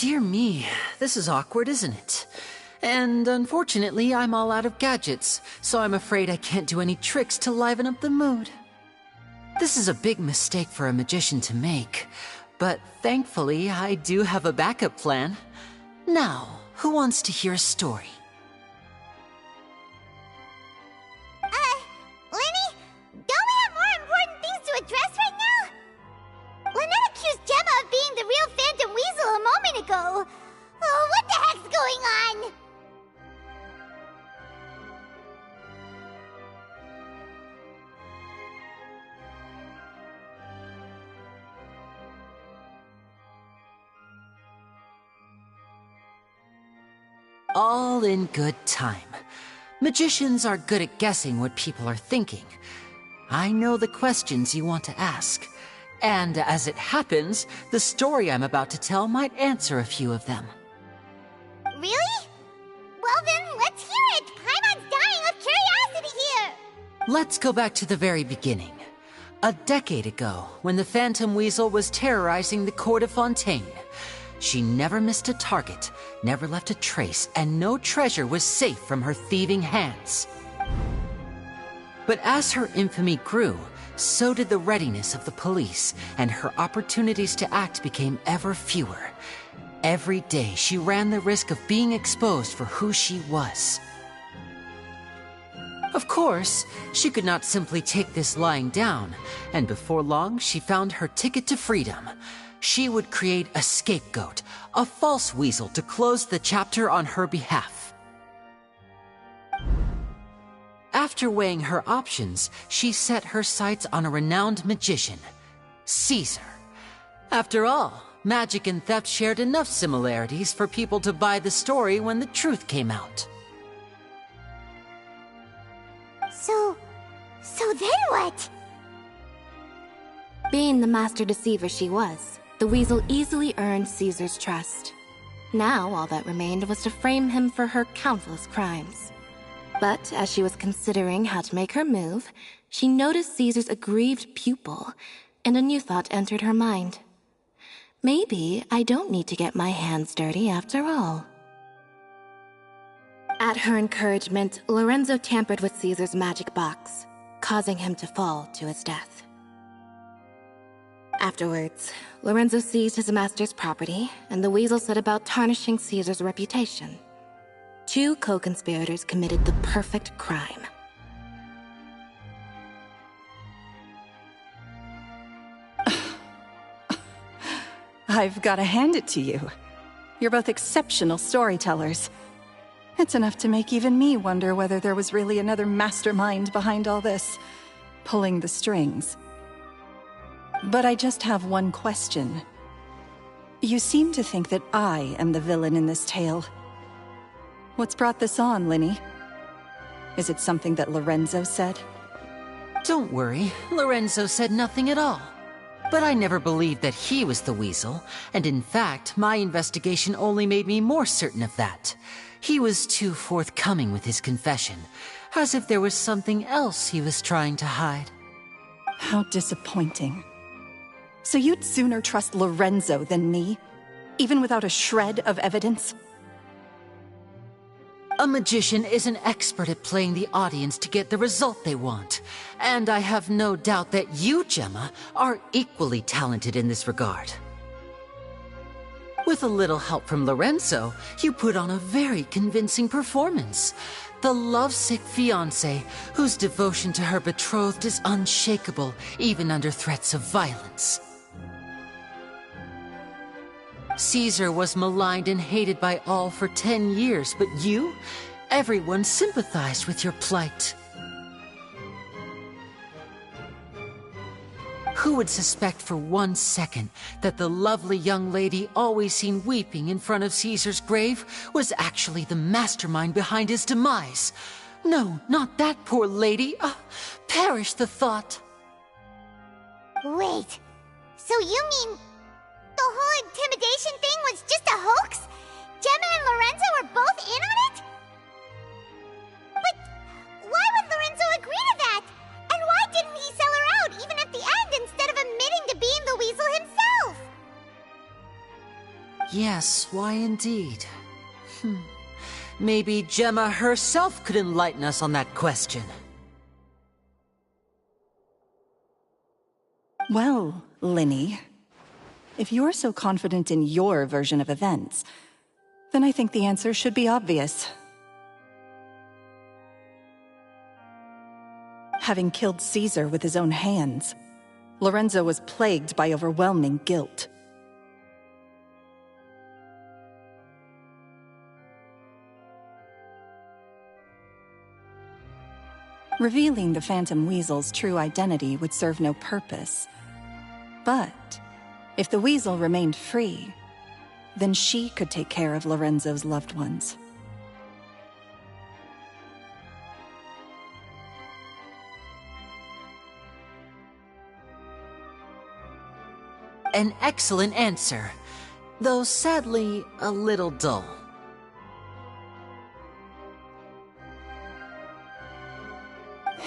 dear me. This is awkward, isn't it? And unfortunately, I'm all out of gadgets, so I'm afraid I can't do any tricks to liven up the mood. This is a big mistake for a magician to make, but thankfully, I do have a backup plan. Now, who wants to hear a story? Lenny, don't we have more important things to address right now? Lynette accused Gemma of being the real Phantom Weasel a moment ago. Oh, what the heck's going on? All in good time. Magicians are good at guessing what people are thinking. I know the questions you want to ask. And as it happens, the story I'm about to tell might answer a few of them. Really? Well then, let's hear it! Paimon's dying of curiosity here! Let's go back to the very beginning. A decade ago, when the Phantom Weasel was terrorizing the court of Fontaine. She never missed a target, never left a trace, and no treasure was safe from her thieving hands. But as her infamy grew, so did the readiness of the police, and her opportunities to act became ever fewer. Every day, she ran the risk of being exposed for who she was. Of course, she could not simply take this lying down, and before long, she found her ticket to freedom. She would create a scapegoat, a false weasel to close the chapter on her behalf. After weighing her options, she set her sights on a renowned magician, Caesar. After all, magic and theft shared enough similarities for people to buy the story when the truth came out. So then what? Being the master deceiver she was, the weasel easily earned Caesar's trust. Now, all that remained was to frame him for her countless crimes. But as she was considering how to make her move, she noticed Caesar's aggrieved pupil, and a new thought entered her mind. Maybe I don't need to get my hands dirty after all. At her encouragement, Lorenzo tampered with Caesar's magic box, causing him to fall to his death. Afterwards, Lorenzo seized his master's property, and the weasel set about tarnishing Caesar's reputation. Two co-conspirators committed the perfect crime. I've got to hand it to you. You're both exceptional storytellers. It's enough to make even me wonder whether there was really another mastermind behind all this, pulling the strings. But I just have one question. You seem to think that I am the villain in this tale. What's brought this on, Lynnie? Is it something that Lorenzo said? Don't worry, Lorenzo said nothing at all. But I never believed that he was the weasel, and in fact, my investigation only made me more certain of that. He was too forthcoming with his confession, as if there was something else he was trying to hide. How disappointing. So you'd sooner trust Lorenzo than me, even without a shred of evidence? A magician is an expert at playing the audience to get the result they want. And I have no doubt that you, Gemma, are equally talented in this regard. With a little help from Lorenzo, you put on a very convincing performance. The lovesick fiancé, whose devotion to her betrothed is unshakable, even under threats of violence. Caesar was maligned and hated by all for 10 years, but you? Everyone sympathized with your plight. Who would suspect for 1 second that the lovely young lady always seen weeping in front of Caesar's grave was actually the mastermind behind his demise? No, not that poor lady. Perish the thought. Wait, so you mean the whole intimidation thing was just a hoax? Gemma and Lorenzo were both in on it? But why would Lorenzo agree to that? And why didn't he sell her out even at the end instead of admitting to being the weasel himself? Yes, why indeed? Maybe Gemma herself could enlighten us on that question. Well, Linny, if you're so confident in your version of events, then I think the answer should be obvious. Having killed Caesar with his own hands, Lorenzo was plagued by overwhelming guilt. Revealing the Phantom Weasel's true identity would serve no purpose. But if the Weasel remained free, then she could take care of Lorenzo's loved ones. An excellent answer, though sadly a little dull.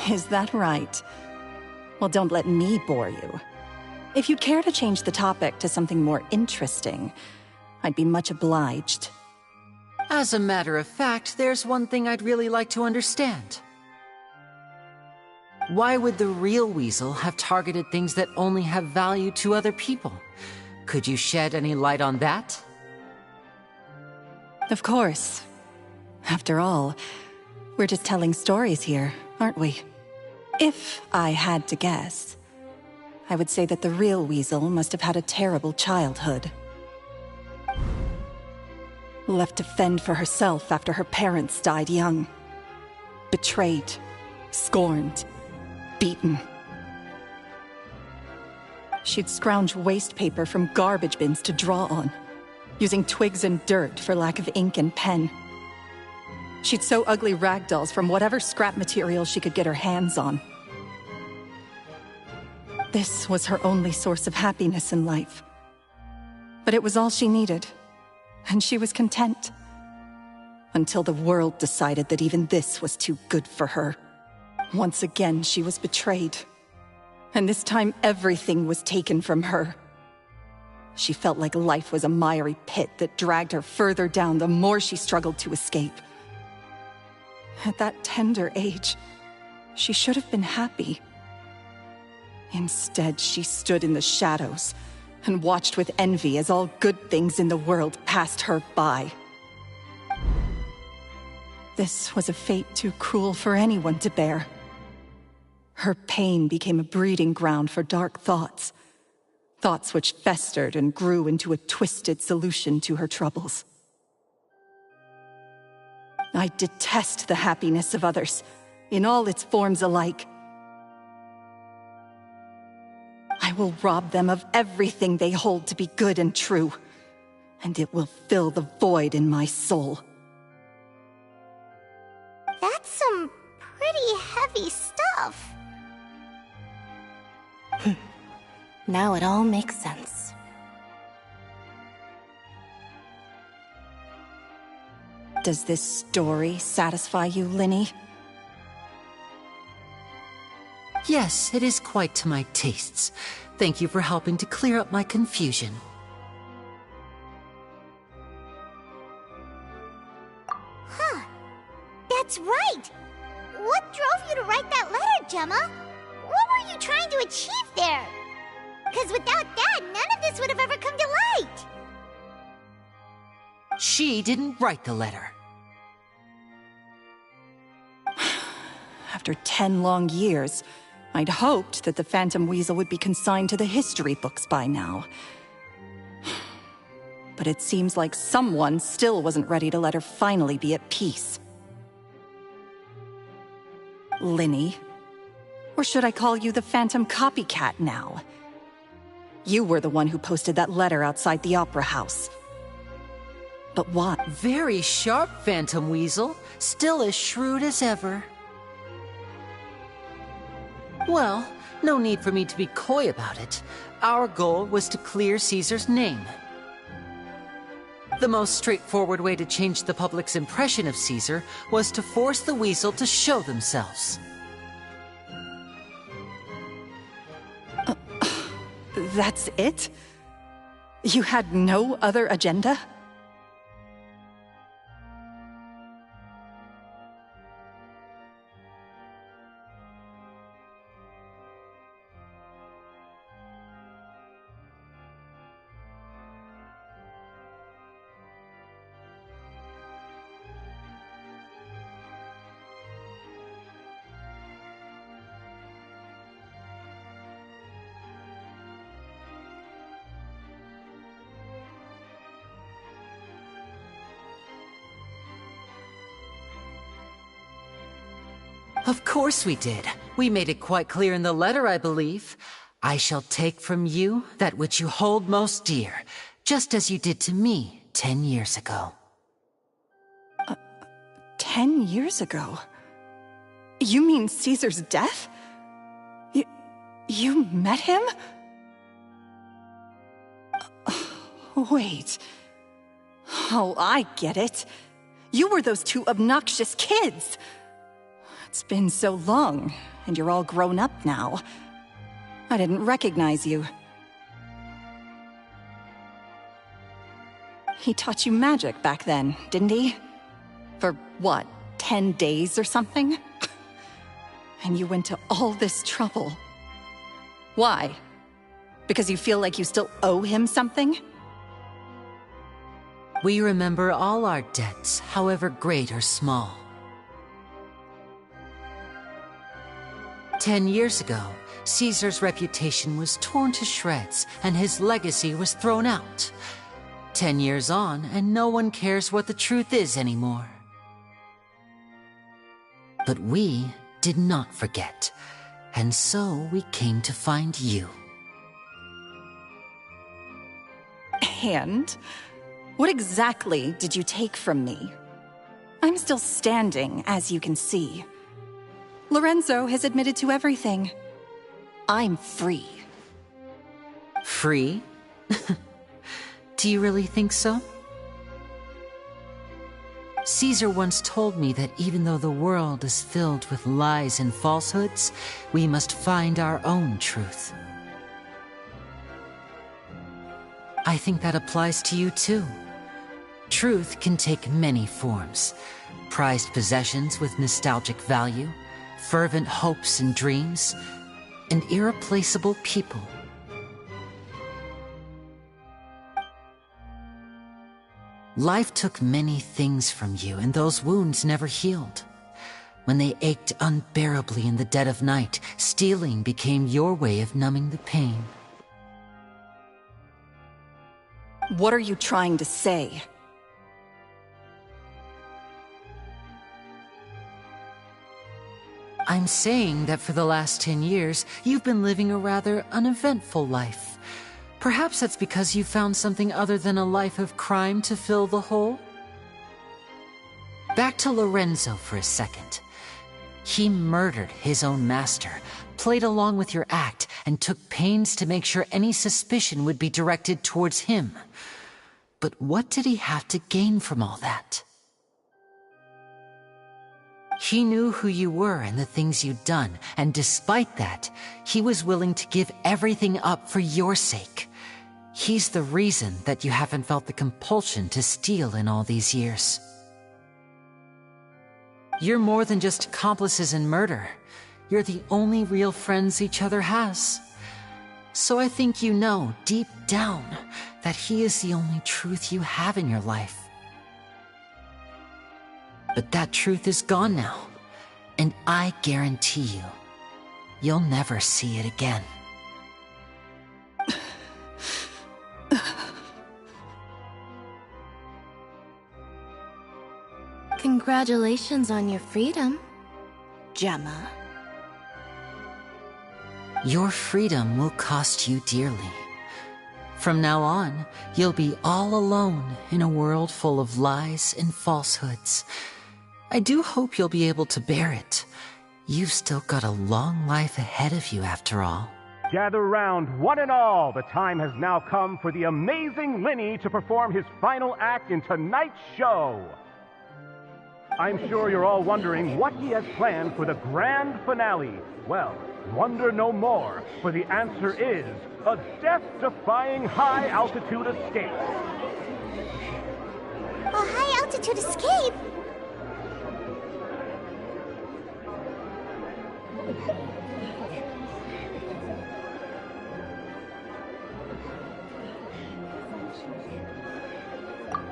Is that right? Well, don't let me bore you. If you'd care to change the topic to something more interesting, I'd be much obliged. As a matter of fact, there's one thing I'd really like to understand. Why would the real Weasel have targeted things that only have value to other people? Could you shed any light on that? Of course. After all, we're just telling stories here, aren't we? If I had to guess, I would say that the real Weasel must have had a terrible childhood. Left to fend for herself after her parents died young. Betrayed, scorned, beaten. She'd scrounge waste paper from garbage bins to draw on, using twigs and dirt for lack of ink and pen. She'd sew ugly rag dolls from whatever scrap material she could get her hands on. This was her only source of happiness in life. But it was all she needed, and she was content. Until the world decided that even this was too good for her. Once again, she was betrayed. And this time, everything was taken from her. She felt like life was a miry pit that dragged her further down the more she struggled to escape. At that tender age, she should have been happy. Instead, she stood in the shadows and watched with envy as all good things in the world passed her by. This was a fate too cruel for anyone to bear. Her pain became a breeding ground for dark thoughts. Thoughts which festered and grew into a twisted solution to her troubles. I detest the happiness of others, in all its forms alike. I will rob them of everything they hold to be good and true, and it will fill the void in my soul. That's some pretty heavy stuff. Now it all makes sense. Does this story satisfy you, Linny? Yes, it is quite to my tastes. Thank you for helping to clear up my confusion. Huh. That's right! What drove you to write that letter, Gemma? What were you trying to achieve there? Because without that, none of this would have ever come to light! She didn't write the letter. After 10 long years, I'd hoped that the Phantom Weasel would be consigned to the history books by now. But it seems like someone still wasn't ready to let her finally be at peace. Linny? Or should I call you the Phantom Copycat now? You were the one who posted that letter outside the Opera House. But why? Very sharp, Phantom Weasel. Still as shrewd as ever. Well, no need for me to be coy about it. Our goal was to clear Caesar's name. The most straightforward way to change the public's impression of Caesar was to force the Weasel to show themselves. That's it? You had no other agenda? Of course we did. We made it quite clear in the letter, I believe. I shall take from you that which you hold most dear, just as you did to me 10 years ago. 10 years ago? You mean Caesar's death? You met him? Wait. Oh, I get it. You were those two obnoxious kids. It's been so long, and you're all grown up now. I didn't recognize you. He taught you magic back then, didn't he? For what, 10 days or something? And you went to all this trouble. Why? Because you feel like you still owe him something? We remember all our debts, however great or small. 10 years ago, Caesar's reputation was torn to shreds, and his legacy was thrown out. 10 years on, and no one cares what the truth is anymore. But we did not forget, and so we came to find you. And? What exactly did you take from me? I'm still standing, as you can see. Lorenzo has admitted to everything. I'm free. Free? Do you really think so? Caesar once told me that even though the world is filled with lies and falsehoods, we must find our own truth. I think that applies to you too. Truth can take many forms. Prized possessions with nostalgic value, fervent hopes and dreams, and irreplaceable people. Life took many things from you, and those wounds never healed. When they ached unbearably in the dead of night, stealing became your way of numbing the pain. What are you trying to say? I'm saying that for the last 10 years, you've been living a rather uneventful life. Perhaps that's because you found something other than a life of crime to fill the hole? Back to Lorenzo for a second. He murdered his own master, played along with your act, and took pains to make sure any suspicion would be directed towards him. But what did he have to gain from all that? He knew who you were and the things you'd done, and despite that, he was willing to give everything up for your sake. He's the reason that you haven't felt the compulsion to steal in all these years. You're more than just accomplices in murder. You're the only real friends each other has. So I think you know, deep down, that he is the only truth you have in your life. But that truth is gone now, and I guarantee you, you'll never see it again. Congratulations on your freedom, Gemma. Your freedom will cost you dearly. From now on, you'll be all alone in a world full of lies and falsehoods. I do hope you'll be able to bear it. You've still got a long life ahead of you after all. Gather round, one and all. The time has now come for the amazing Linny to perform his final act in tonight's show. I'm sure you're all wondering what he has planned for the grand finale. Well, Wonder no more, for the answer is a death-defying high-altitude escape. A high-altitude escape?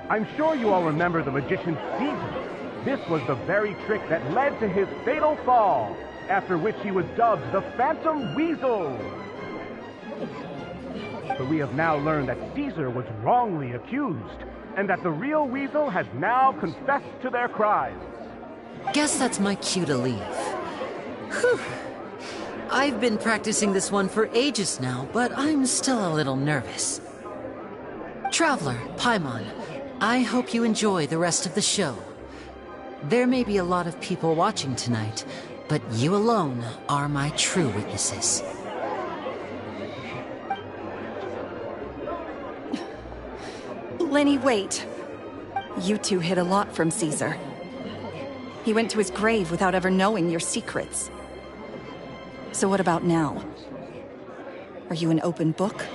I'm sure you all remember the magician Caesar. This was the very trick that led to his fatal fall, after which he was dubbed the Phantom Weasel. But we have now learned that Caesar was wrongly accused, and that the real Weasel has now confessed to their crimes. Guess that's my cue to leave. Whew. I've been practicing this one for ages now, but I'm still a little nervous. Traveler, Paimon, I hope you enjoy the rest of the show. There may be a lot of people watching tonight, but you alone are my true witnesses. Lenny, wait. You two hid a lot from Caesar. He went to his grave without ever knowing your secrets. So what about now? Are you an open book?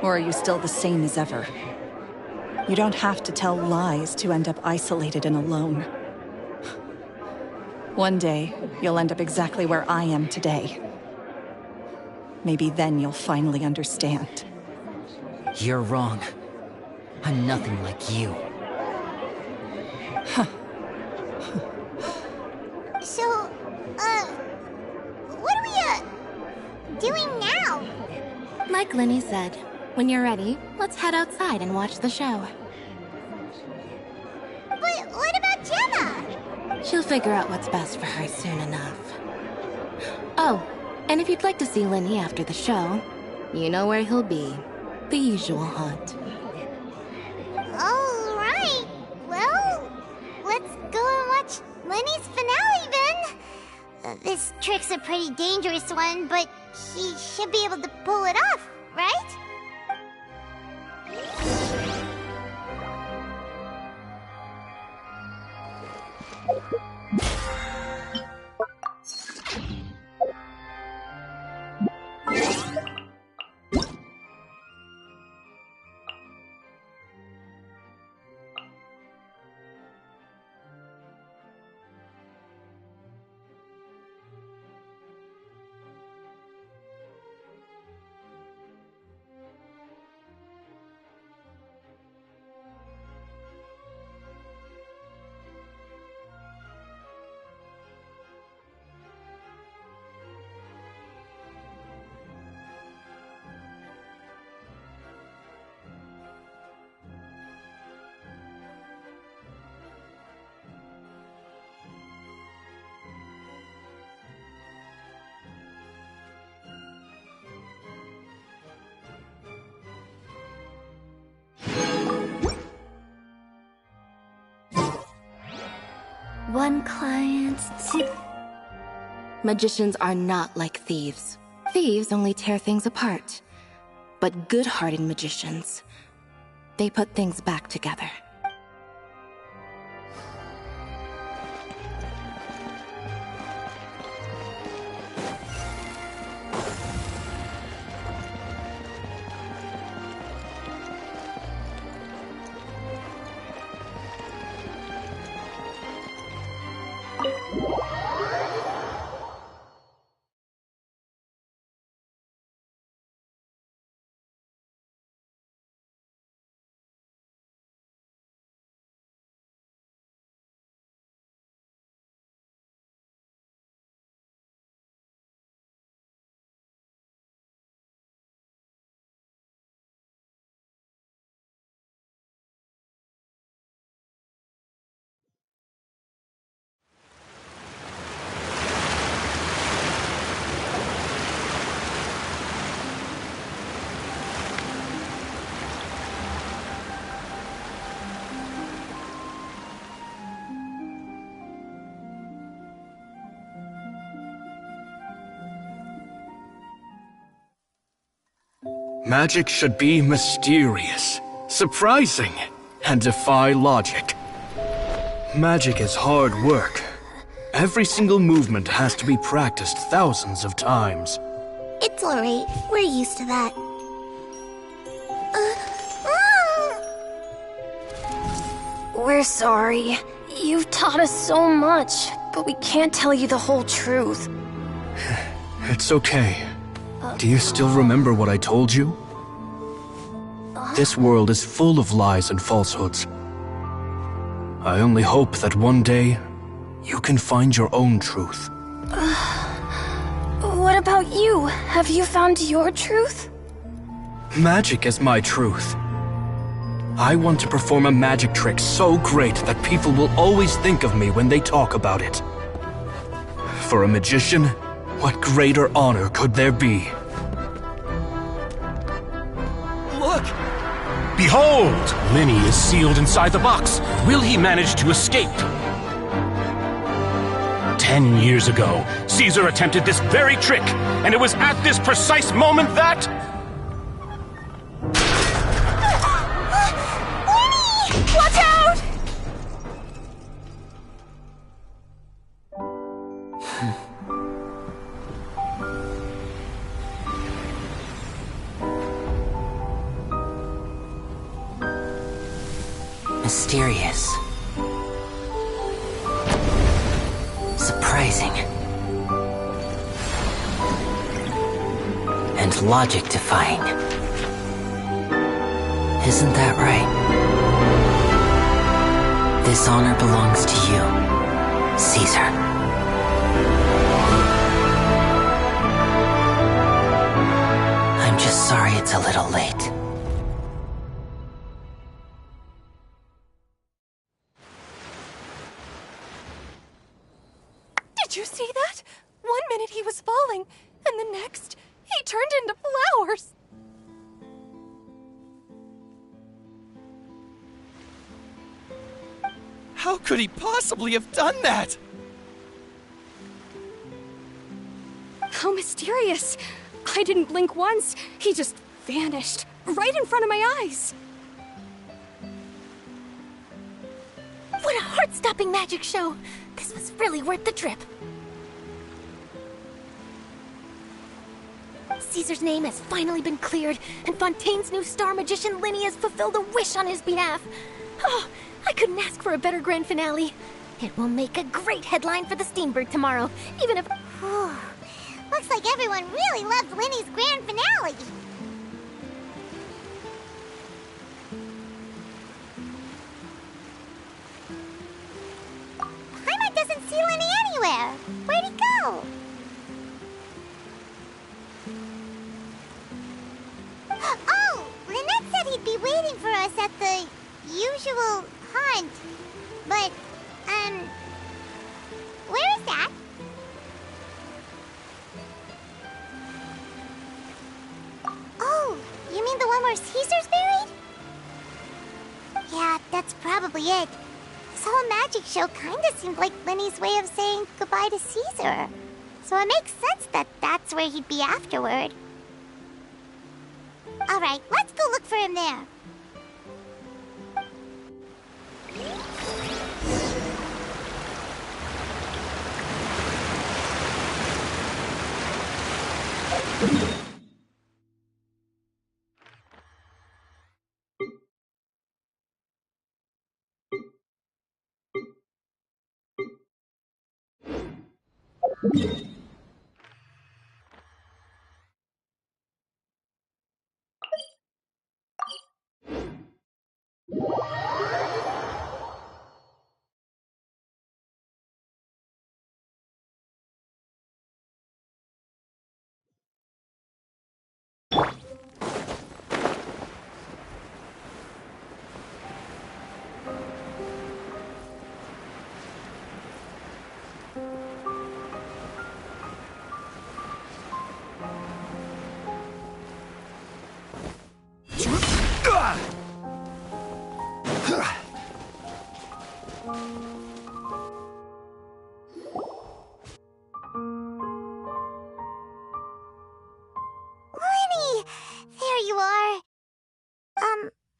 Or are you still the same as ever? You don't have to tell lies to end up isolated and alone. One day, you'll end up exactly where I am today. Maybe then you'll finally understand. You're wrong. I'm nothing like you. So, what are we, doing now? Like Lenny said, when you're ready, let's head outside and watch the show. But what about Gemma? She'll figure out what's best for her soon enough. Oh, and if you'd like to see Lenny after the show, you know where he'll be. The usual haunt. All right. Well, let's go and watch Lenny's finale then. This trick's a pretty dangerous one, but he should be able to pull it off, right? One client, two... Magicians are not like thieves. Thieves only tear things apart. But good-hearted magicians, they put things back together. Magic should be mysterious, surprising, and defy logic. Magic is hard work, Every single movement has to be practiced thousands of times. It's alright. We're used to that. We're sorry. You've taught us so much, but we can't tell you the whole truth. It's okay. Do you still remember what I told you? This world is full of lies and falsehoods. I only hope that one day, you can find your own truth. What about you? Have you found your truth? Magic is my truth. I want to perform a magic trick so great that people will always think of me when they talk about it. For a magician, what greater honor could there be? Look! Behold! Linny is sealed inside the box. Will he manage to escape? 10 years ago, Caesar attempted this very trick, and it was at this precise moment that... Watch out! Mysterious. Surprising. And logic-defying. Isn't that right? This honor belongs to you, Caesar. I'm just sorry it's a little late. Did you see that? 1 minute he was falling, and the next, he turned into flowers. How could he possibly have done that? How mysterious. I didn't blink once. He just vanished, right in front of my eyes. What a heart-stopping magic show! This was really worth the trip. Caesar's name has finally been cleared, and Fontaine's new star magician Linny has fulfilled a wish on his behalf. Oh, I couldn't ask for a better grand finale. It will make a great headline for the Steamberg tomorrow, even if... Looks like everyone really loved Linny's grand finale. Paimon doesn't see Linny anywhere. Where'd he go? Oh, Lynette said he'd be waiting for us at the usual hunt. But, where is that? Oh, you mean the one where Caesar's buried? Yeah, that's probably it. This whole magic show kinda seemed like Linny's way of saying goodbye to Caesar. So it makes sense that that's where he'd be afterward. Alright, let's go look for him there.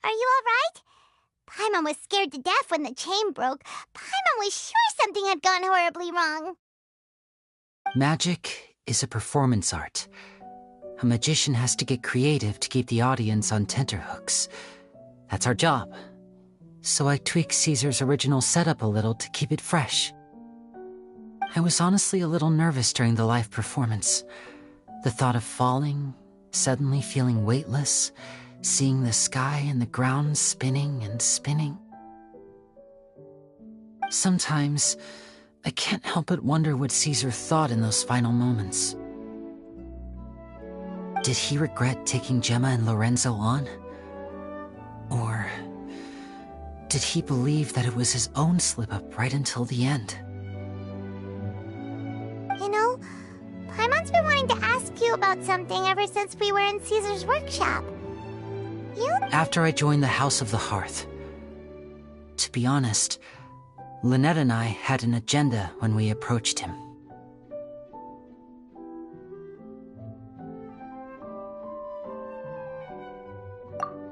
Are you alright? Paimon was scared to death when the chain broke. Paimon was sure something had gone horribly wrong. Magic is a performance art. A magician has to get creative to keep the audience on tenterhooks. That's our job. So I tweaked Caesar's original setup a little to keep it fresh. I was honestly a little nervous during the live performance. The thought of falling, suddenly feeling weightless, seeing the sky and the ground spinning and spinning. Sometimes, I can't help but wonder what Caesar thought in those final moments. Did he regret taking Gemma and Lorenzo on? Or did he believe that it was his own slip-up right until the end? You know, Paimon's been wanting to ask you about something ever since we were in Caesar's workshop. After I joined the House of the Hearth. To be honest, Lynette and I had an agenda when we approached him.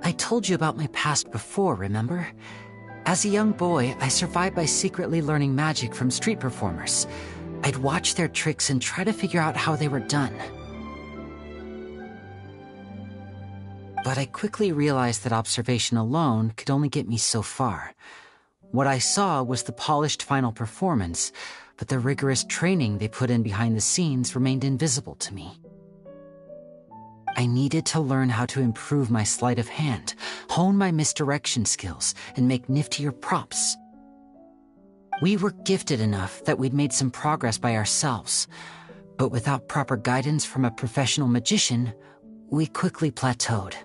I told you about my past before, remember? As a young boy, I survived by secretly learning magic from street performers. I'd watch their tricks and try to figure out how they were done. But I quickly realized that observation alone could only get me so far. What I saw was the polished final performance, but the rigorous training they put in behind the scenes remained invisible to me. I needed to learn how to improve my sleight of hand, hone my misdirection skills, and make niftier props. We were gifted enough that we'd made some progress by ourselves, but without proper guidance from a professional magician, we quickly plateaued.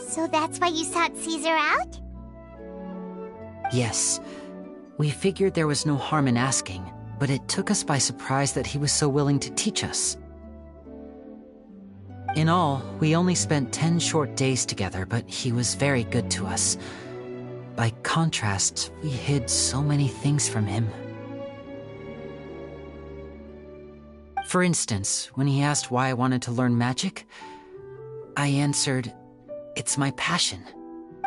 So that's why you sought Caesar out? Yes. We figured there was no harm in asking, but it took us by surprise that he was so willing to teach us. In all, we only spent 10 short days together, but he was very good to us. By contrast, we hid so many things from him. For instance, when he asked why I wanted to learn magic, I answered, "It's my passion."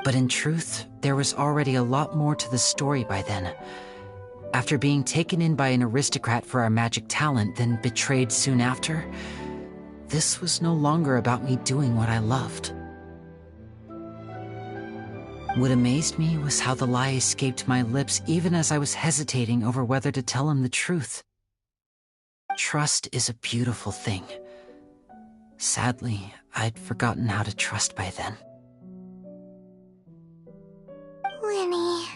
But in truth, there was already a lot more to the story by then. After being taken in by an aristocrat for our magic talent, then betrayed soon after, this was no longer about me doing what I loved. What amazed me was how the lie escaped my lips even as I was hesitating over whether to tell him the truth. Trust is a beautiful thing. Sadly, I'd forgotten how to trust by then. Winnie.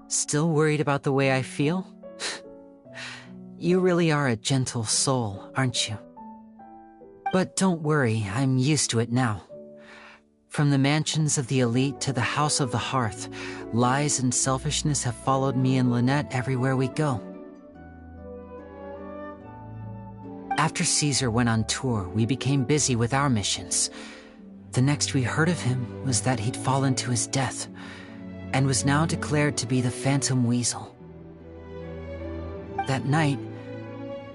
Still worried about the way I feel? You really are a gentle soul, aren't you? But don't worry, I'm used to it now. From the mansions of the elite to the House of the Hearth, lies and selfishness have followed me and Lynette everywhere we go. After Caesar went on tour, we became busy with our missions. The next we heard of him was that he'd fallen to his death, and was now declared to be the Phantom Weasel. That night,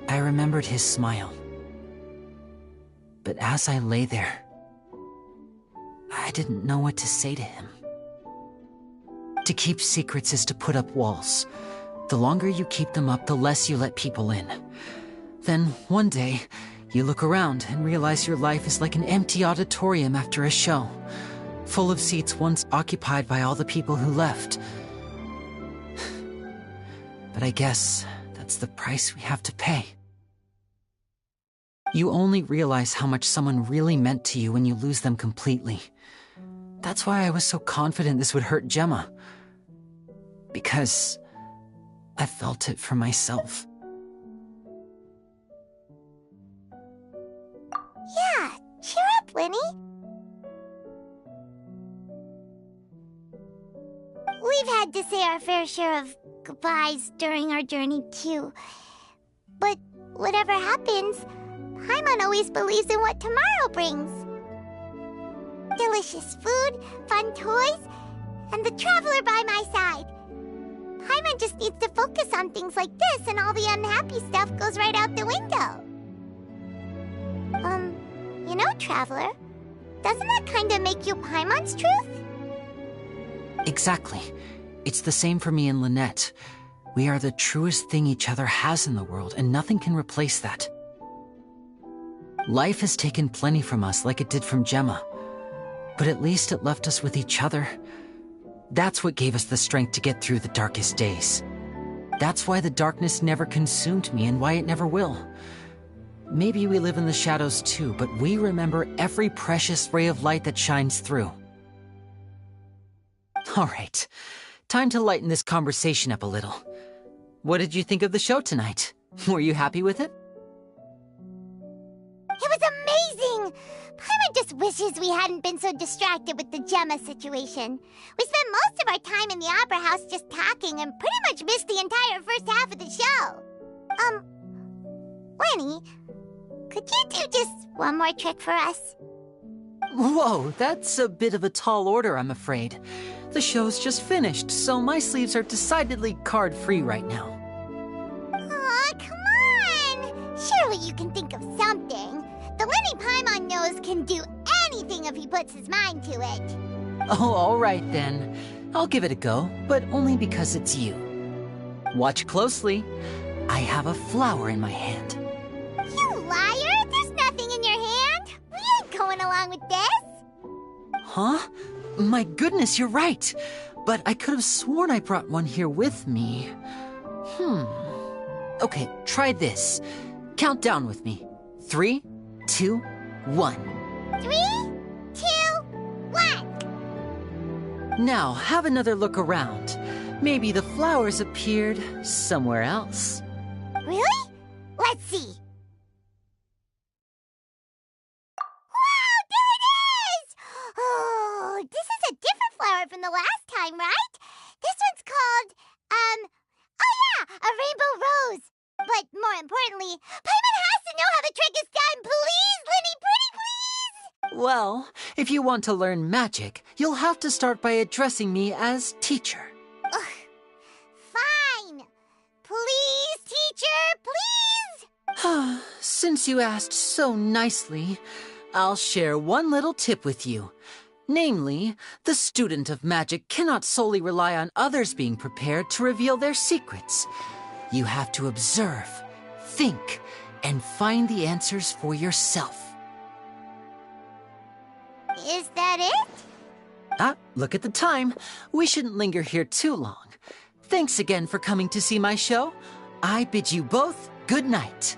I remembered his smile. But as I lay there, I didn't know what to say to him. To keep secrets is to put up walls. The longer you keep them up, the less you let people in. Then, one day, you look around and realize your life is like an empty auditorium after a show, full of seats once occupied by all the people who left. But I guess that's the price we have to pay. You only realize how much someone really meant to you when you lose them completely. That's why I was so confident this would hurt Gemma. Because I felt it for myself. Yeah, cheer up, Winnie. We've had to say our fair share of goodbyes during our journey, too. But whatever happens, Paimon always believes in what tomorrow brings. Delicious food, fun toys, and the traveler by my side. Paimon just needs to focus on things like this, and all the unhappy stuff goes right out the window. You know, Traveler, doesn't that kinda make you Paimon's truth? Exactly. It's the same for me and Lynette. We are the truest thing each other has in the world, and nothing can replace that. Life has taken plenty from us, like it did from Gemma. But at least it left us with each other. That's what gave us the strength to get through the darkest days. That's why the darkness never consumed me, and why it never will. Maybe we live in the shadows too, but we remember every precious ray of light that shines through. All right, time to lighten this conversation up a little. What did you think of the show tonight? Were you happy with it? It was amazing! Paimon just wishes we hadn't been so distracted with the Gemma situation. We spent most of our time in the Opera House just talking and pretty much missed the entire first half of the show. Lenny, could you do just one more trick for us? Whoa, that's a bit of a tall order, I'm afraid. The show's just finished, so my sleeves are decidedly card-free right now. Aw, come on! Surely you can think of something. The Lenny Paimon knows can do anything if he puts his mind to it. Oh, all right then. I'll give it a go, but only because it's you. Watch closely. I have a flower in my hand. You liar! There's nothing in your hand! We ain't going along with this! Huh? My goodness, you're right. But I could have sworn I brought one here with me. Okay, try this. Count down with me. 3, 2, 1. 3, 2, 1. Now, have another look around. Maybe the flowers appeared somewhere else. Really? Let's see. Wow, there it is! Oh, this is a different flower from the last time, right? This one's called, oh yeah, a rainbow rose. But more importantly, Paimon has to know how the trick is done. Please, Lenny, pretty please! Well, if you want to learn magic, you'll have to start by addressing me as teacher. Ugh. Fine. Please, teacher, please! Since you asked so nicely, I'll share one little tip with you. Namely, the student of magic cannot solely rely on others being prepared to reveal their secrets. You have to observe, think, and find the answers for yourself. Is that it? Look at the time. We shouldn't linger here too long. Thanks again for coming to see my show. I bid you both good night.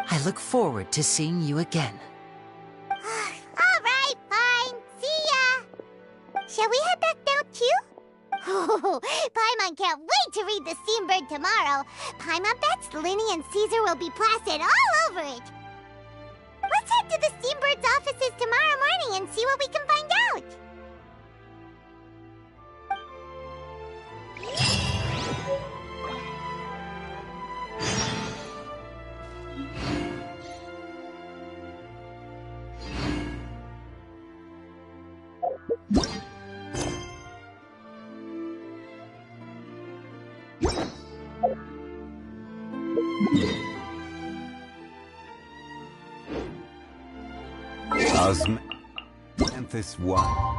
I look forward to seeing you again. All right, fine. See ya. Shall we head back down too? Oh, Paimon can't wait to read The Steambird tomorrow. Paimon bets Linny and Caesar will be plastered all over it. Let's head to the Steambird's offices tomorrow morning and see what we can find out. Osmanthus 1.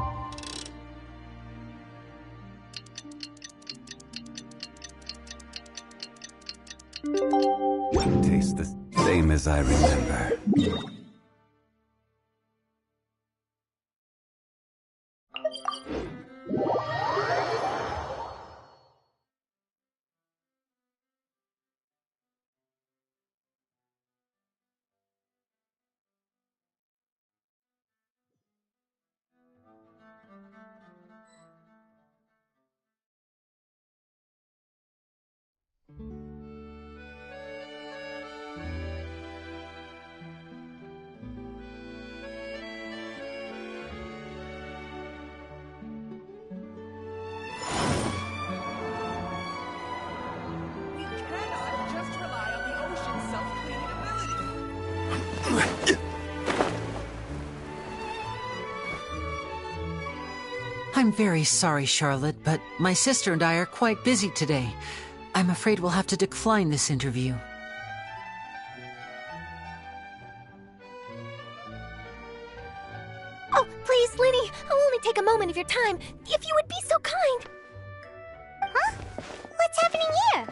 Tastes the same as I remember. I'm very sorry, Charlotte, but my sister and I are quite busy today. I'm afraid we'll have to decline this interview. moment of your time if you would be so kind. Huh? What's happening here?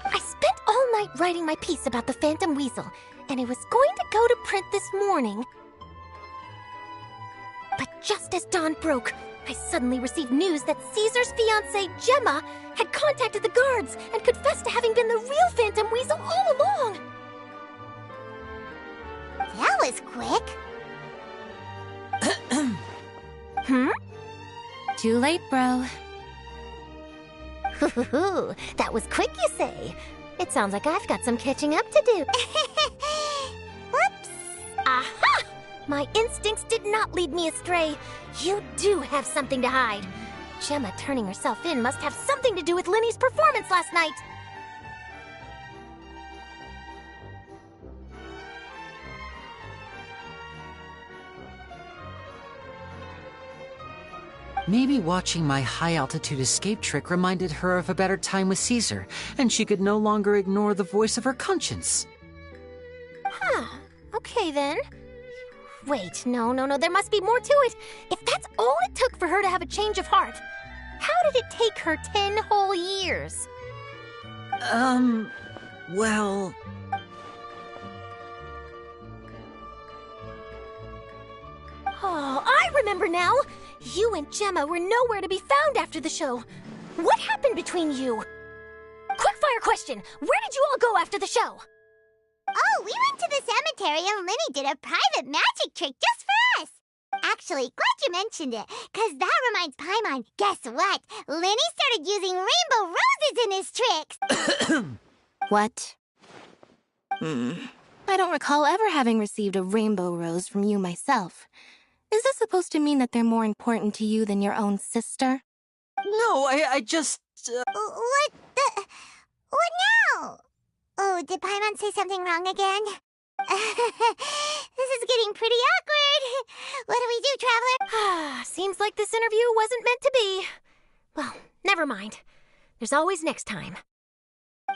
I spent all night writing my piece about the Phantom Weasel, and it was going to go to print this morning. But just as dawn broke, I suddenly received news that Caesar's fiancée, Gemma, had contacted the guards and confessed to having been the real Phantom Weasel all along. That was quick. Too late, bro. That was quick, you say? It sounds like I've got some catching up to do. Whoops. Aha! My instincts did not lead me astray. You do have something to hide. Gemma turning herself in must have something to do with Linny's performance last night. Maybe watching my high-altitude escape trick reminded her of a better time with Caesar, and she could no longer ignore the voice of her conscience. Huh. Okay, then. Wait, no, there must be more to it. If that's all it took for her to have a change of heart, how did it take her 10 whole years? Well... Oh, I remember now! You and Gemma were nowhere to be found after the show. What happened between you? Quickfire question! Where did you all go after the show? Oh, we went to the cemetery and Linny did a private magic trick just for us. Actually, glad you mentioned it, because that reminds Paimon. Guess what? Linny started using rainbow roses in his tricks. What? I don't recall ever having received a rainbow rose from you myself. Is this supposed to mean that they're more important to you than your own sister? No, I just... What now? Oh, did Paimon say something wrong again? This is getting pretty awkward. What do we do, Traveler? Seems like this interview wasn't meant to be. Well, never mind. There's always next time.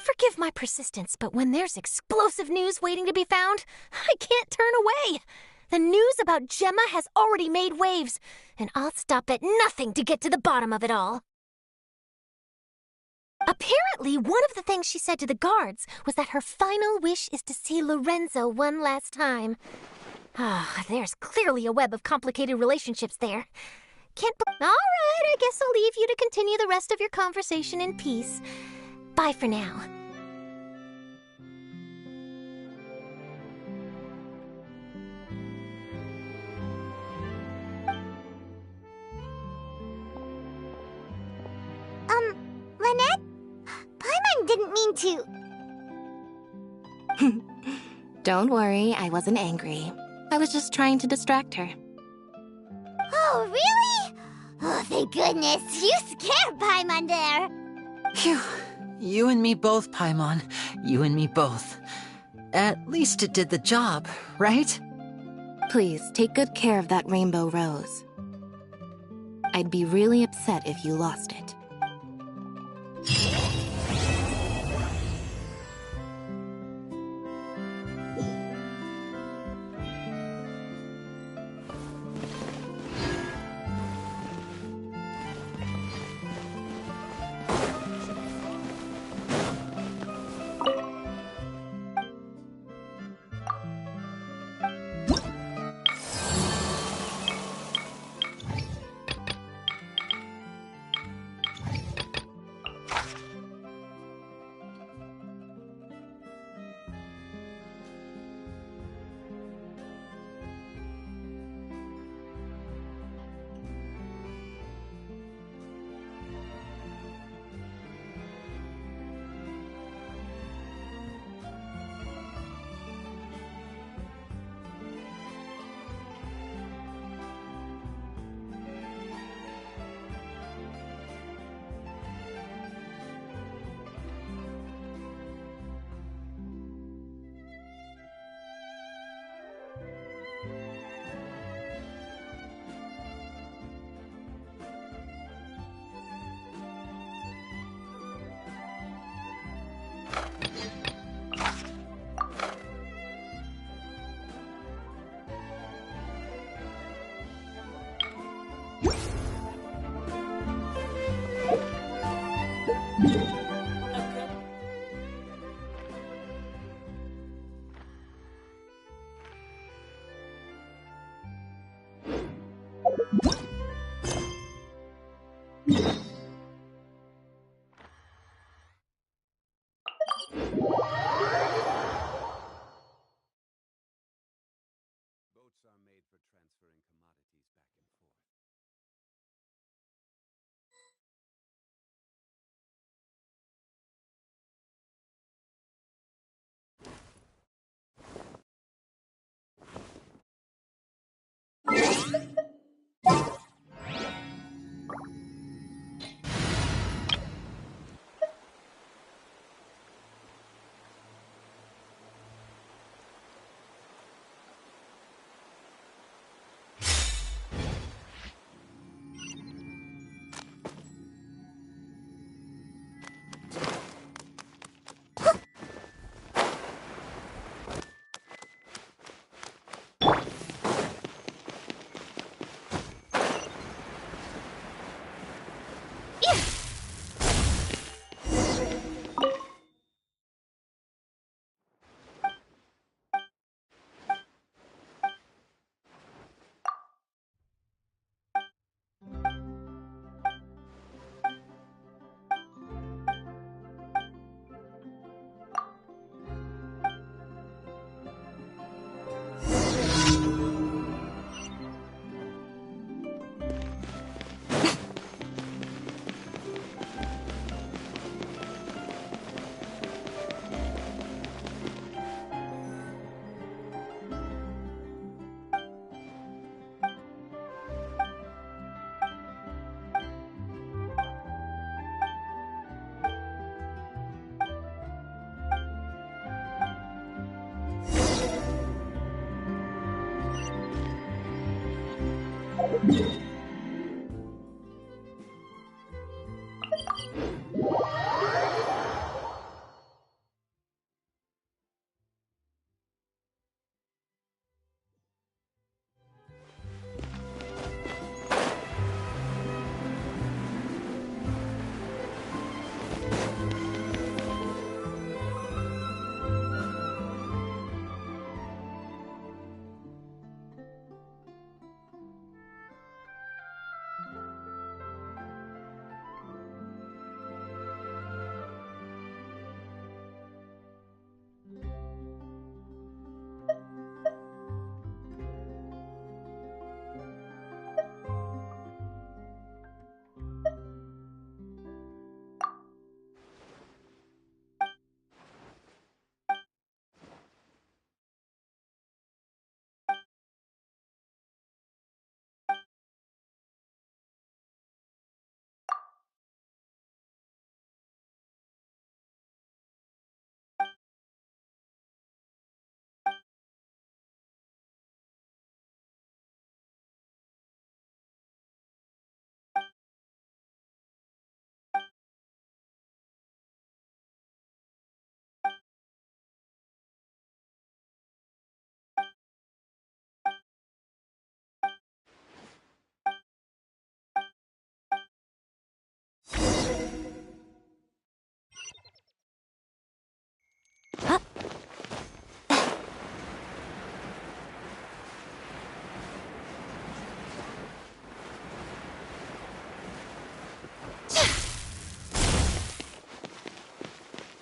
Forgive my persistence, but when there's explosive news waiting to be found, I can't turn away. The news about Gemma has already made waves, and I'll stop at nothing to get to the bottom of it all. Apparently, one of the things she said to the guards was that her final wish is to see Lorenzo one last time. There's clearly a web of complicated relationships there. All right, I guess I'll leave you to continue the rest of your conversation in peace. Bye for now. Lynette? Paimon didn't mean to... Don't worry, I wasn't angry. I was just trying to distract her. Oh, really? Oh, thank goodness. You scared Paimon there. Phew. You and me both, Paimon. You and me both. At least it did the job, right? Please, take good care of that rainbow rose. I'd be really upset if you lost it. Boats are made for transferring commodities back and forth.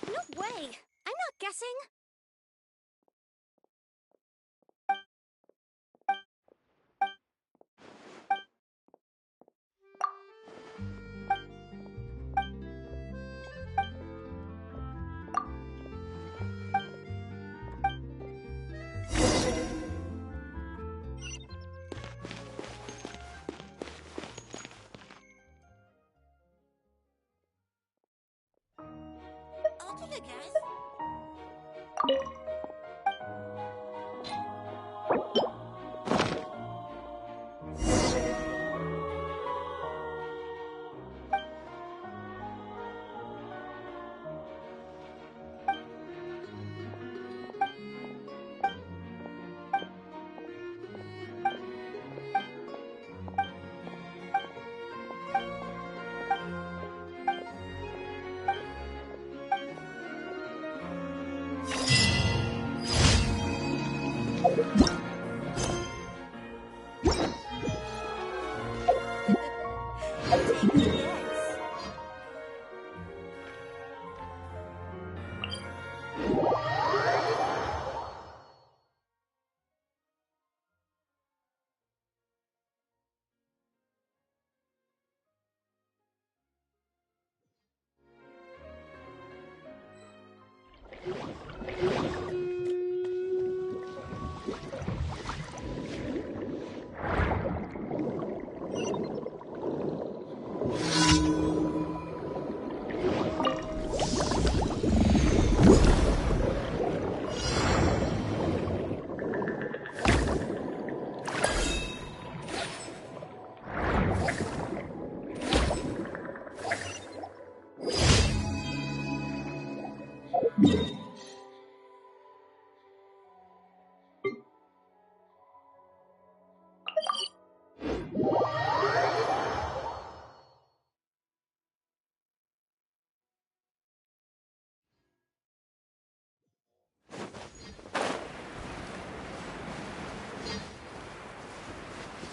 No way! I'm not guessing. Okay, guys.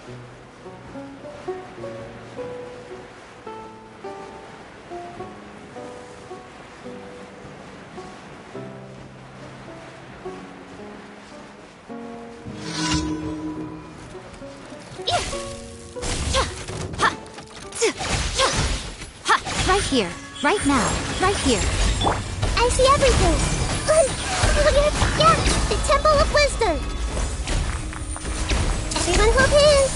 Right here, right now, right here. I see everything. Yeah, the Temple of Wisdom. Everyone hold hands.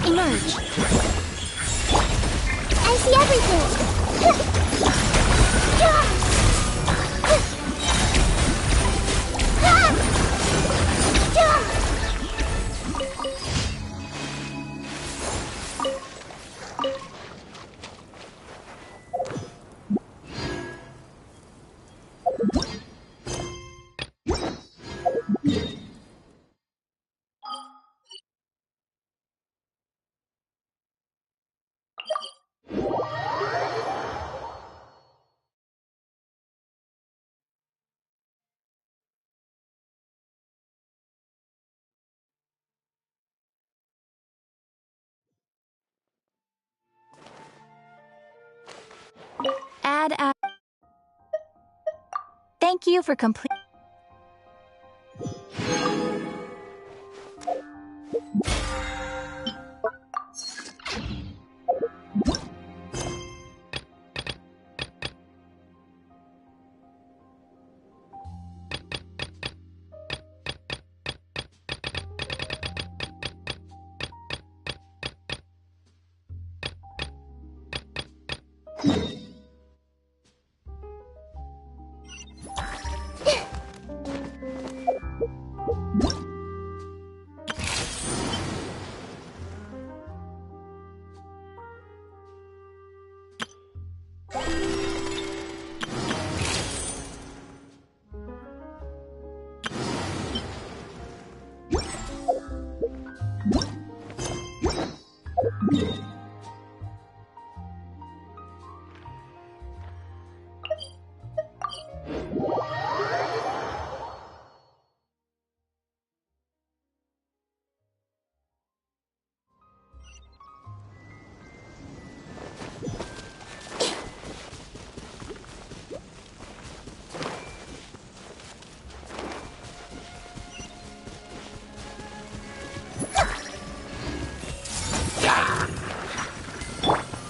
Emerge. I see everything. Add. Thank you for complete.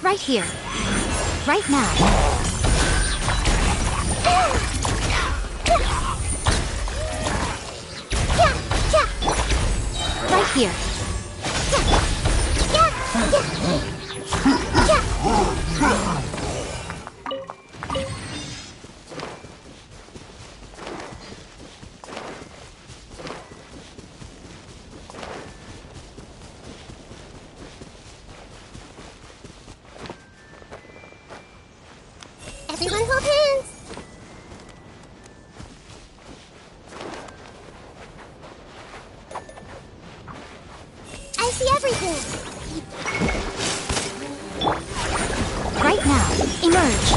Right here. Right now. Right here. Everyone hold hands. I see everything. Right now, emerge.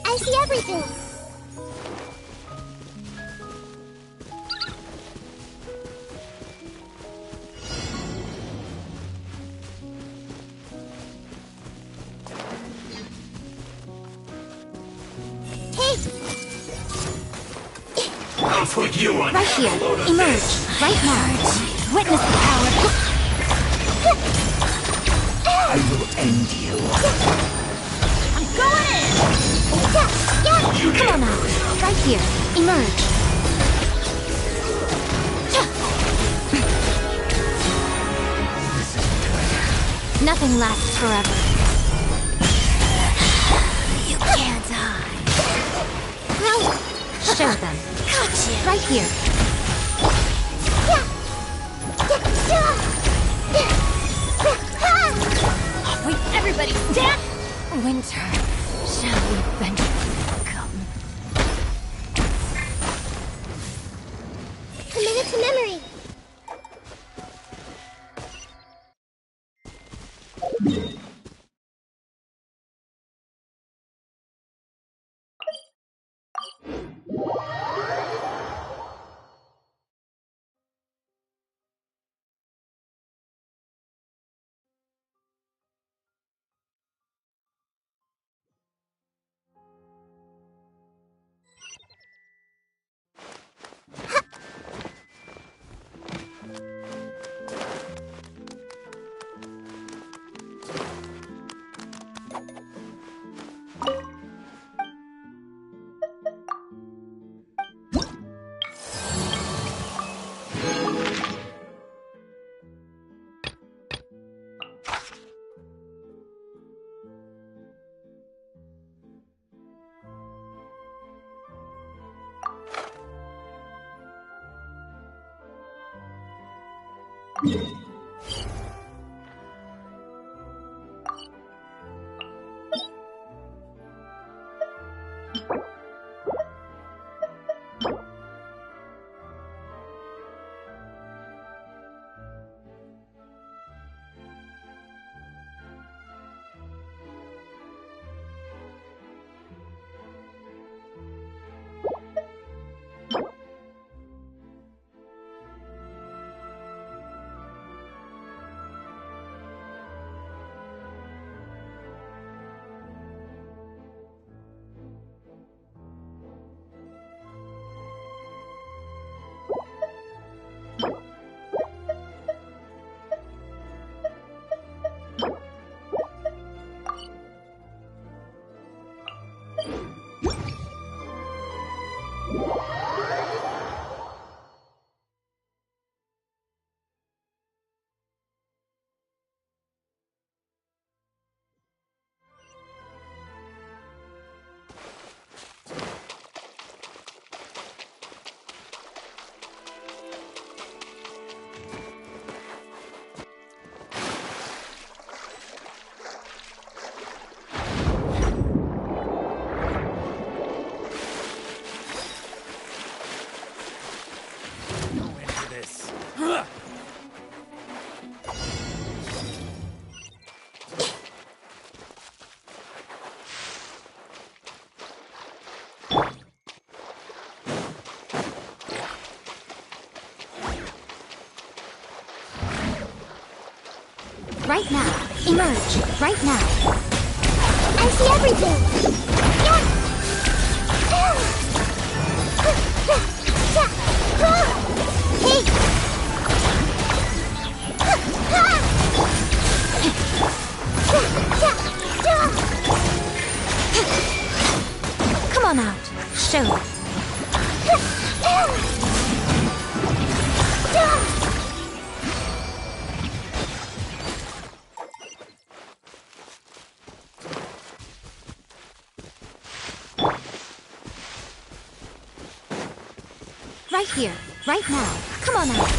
I see everything. I'll put you on Right here. Emerge. Right now. Witness the power. I will end you. I'm going in! Come on now. Right here. Emerge. Nothing lasts forever. You can't hide. Show them. Gotcha. Right here. Wait, everybody, stand! Winter, shall we venture come? Commit it to memory. right now. Emerge, right now. I see everything! Yeah! Hey! Come on out. Show them. Right here, right now. Come on out.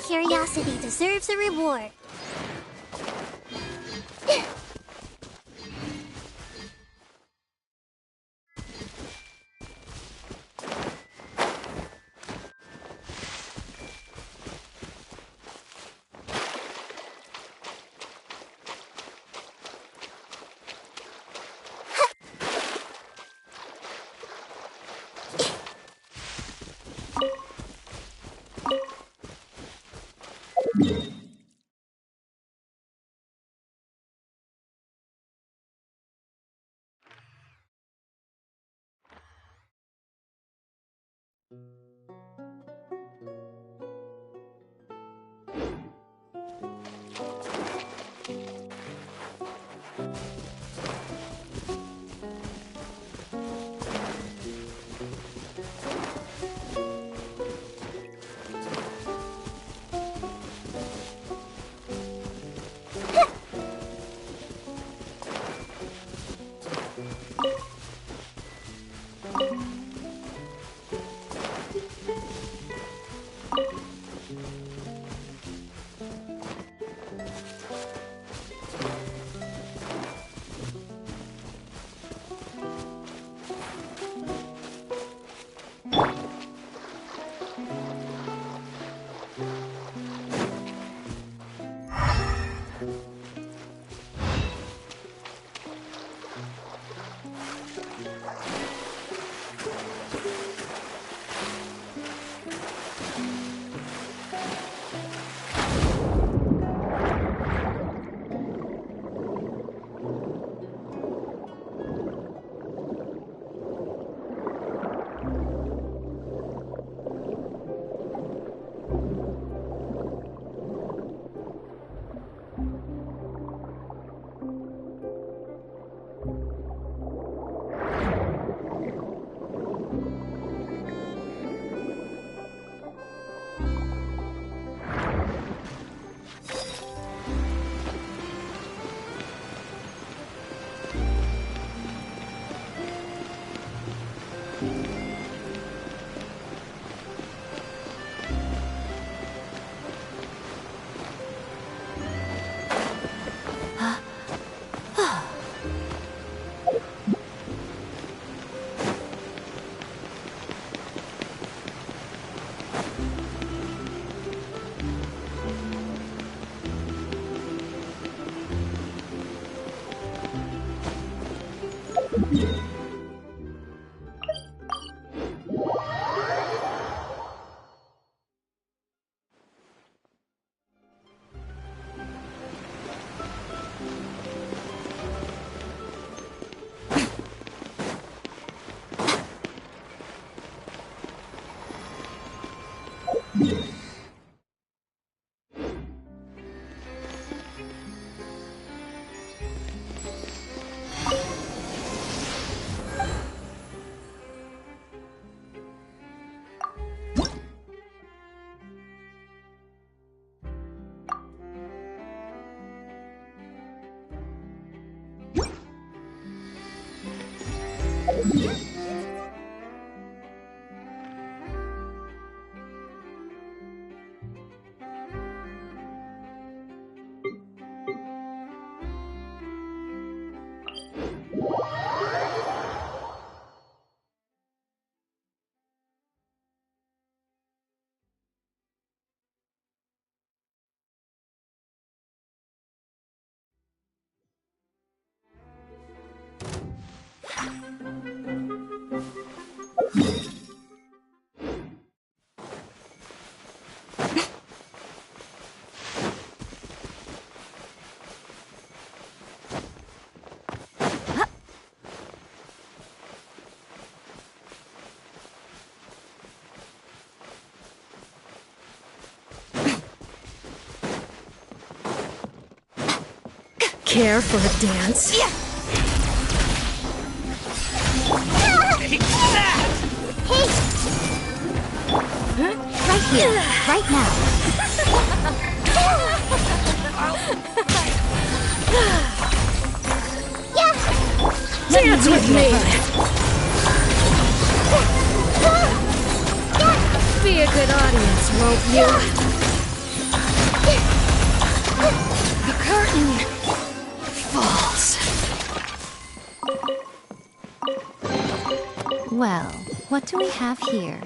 Curiosity deserves a reward. care for a dance? Take that! Hey! Right here, right now. Dance with me! Be a good audience, won't you? The curtain falls. Well, what do we have here?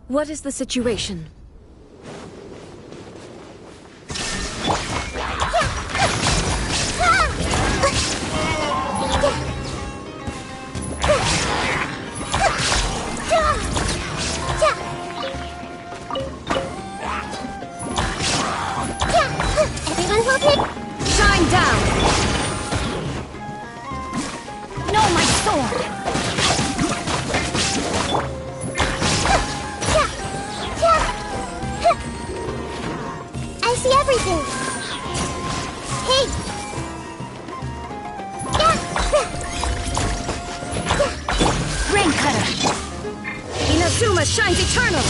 What is the situation? Everyone's okay? Shine down! No, my sword! I see everything! Hey! Rain cutter! Inazuma shines eternal!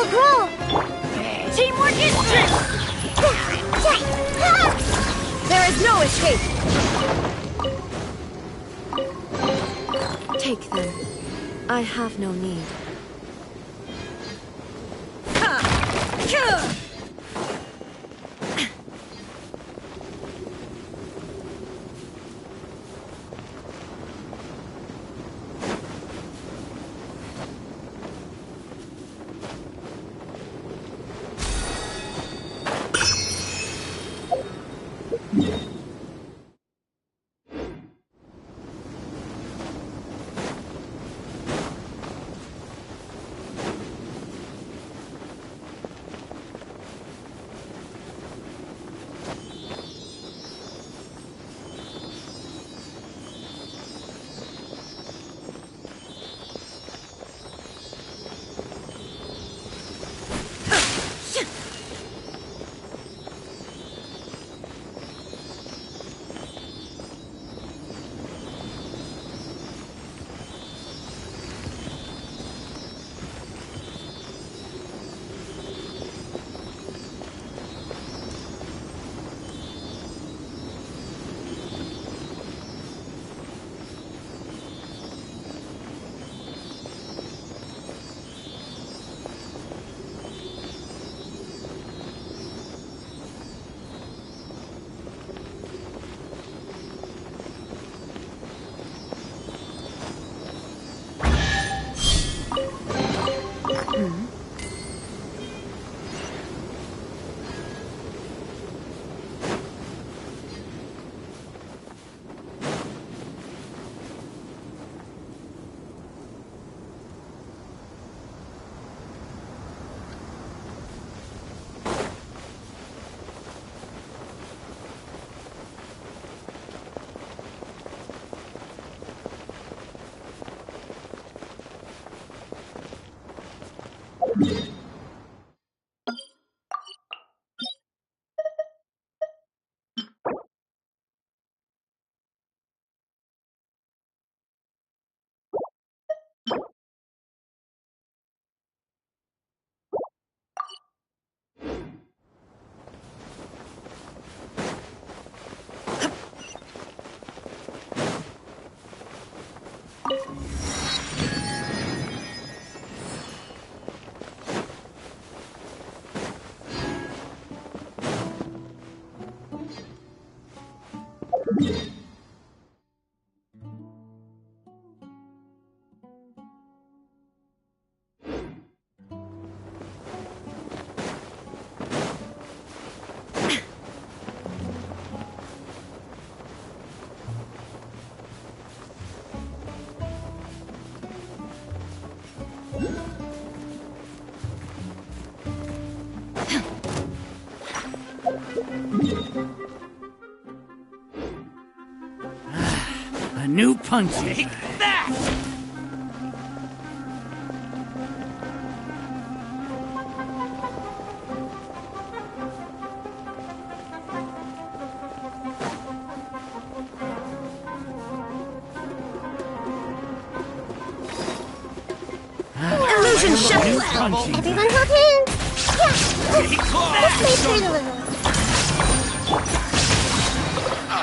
Grow! Teamwork is strength! There is no escape! Take them. I have no need. A new punching. Take that! Illusion shuffle! Everyone hold hands! Yeah! This may hurt a little.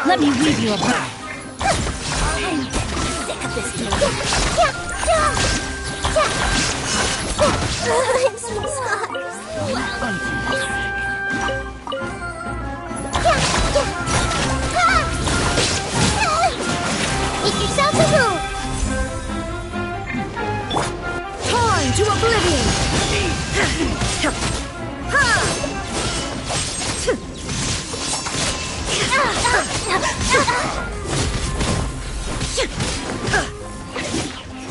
Let me weave you a bow. I'm sick of this game. I'm seeing scars. Make yourself a move! Torn to oblivion!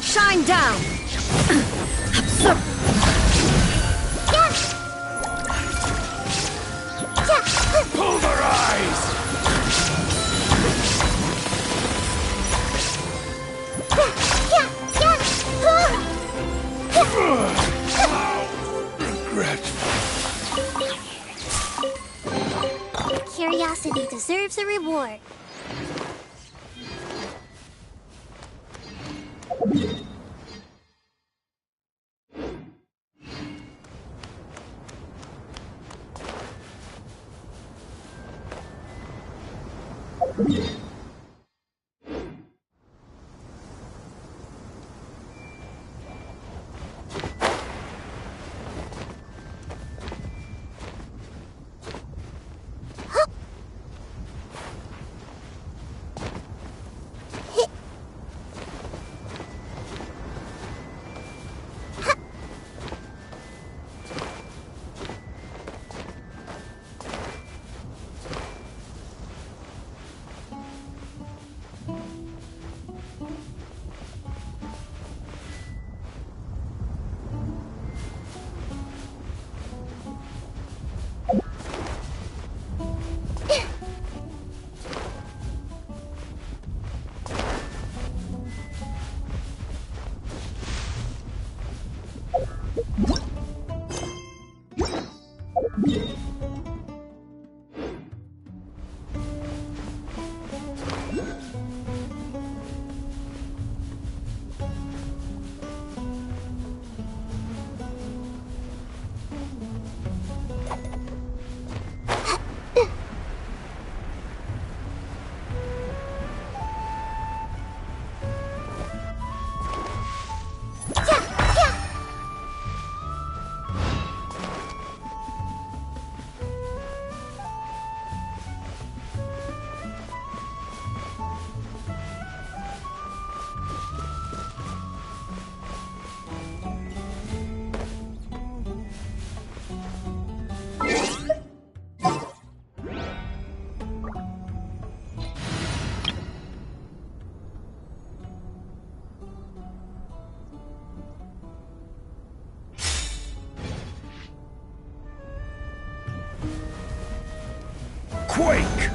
Shine down! Pulverize! Curiosity deserves a reward. Quake!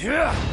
Yeah.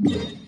you.